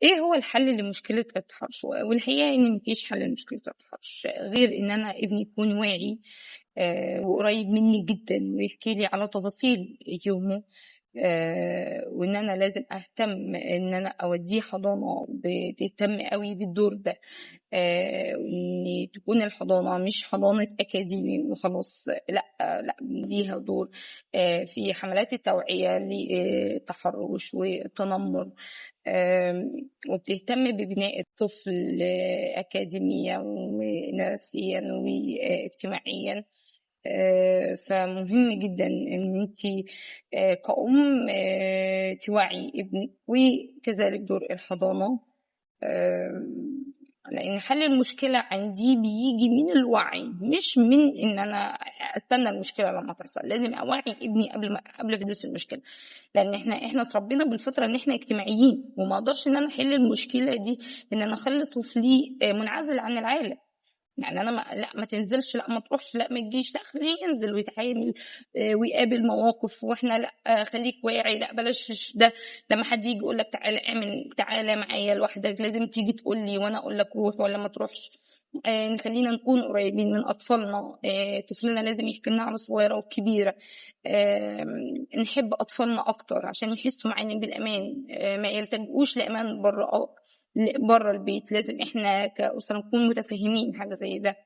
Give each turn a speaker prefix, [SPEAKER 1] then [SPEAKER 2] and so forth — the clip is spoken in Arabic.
[SPEAKER 1] إيه هو الحل لمشكلة التحرش؟ والحقيقة إن ما فيش حل لمشكلة التحرش غير إن أنا ابني يكون واعي وقريب مني جدًا ويحكي لي على تفاصيل يومه، وإن أنا لازم أهتم إن أنا أوديه حضانة بتهتم أوي بالدور ده، وإن تكون الحضانة مش حضانة أكاديمي وخلاص، لأ، لأ، ليها دور في حملات التوعية للتحرش والتنمر، وبتهتم ببناء الطفل أكاديميًا ونفسيًا واجتماعيًا. فمهم جدًا إن أنتِ كأم توعّي ابنِك، وكذلك دور الحضانة، لإن حل المشكلة عندي بييجي من الوعي، مش من إن أنا أستنى المشكلة لمّا تحصل، لازم أوعّي ابني قبل حدوث المشكلة، لإن إحنا اتربينا بالفطرة إن إحنا اجتماعيين، وما أقدرش إن أنا أحل المشكلة دي إن أنا أخلّي طفلي منعزل عن العالم. يعني أنا لأ ما تنزلش، لأ ما تروحش، لأ ما تجيش، لأ خلّيه ينزل ويتعامل ويقابل مواقف، وإحنا لأ خلّيك واعي، لأ بلاش ده، لمّا حد ييجي يقول لك تعالَ معايا لوحدك، لازم تيجي تقول لي وأنا أقول لك روح والّا ما تروحش. خلّينا نكون قريبين من أطفالنا، طفلنا لازم يحكي لنا على الصغيرة والكبيرة، نحب أطفالنا أكتر عشان يحسّوا معانا بالأمان، ما يلتجئوش لأمان برّه البيت، لازم إحنا كأسرة نكون متفهمين حاجة زي ده.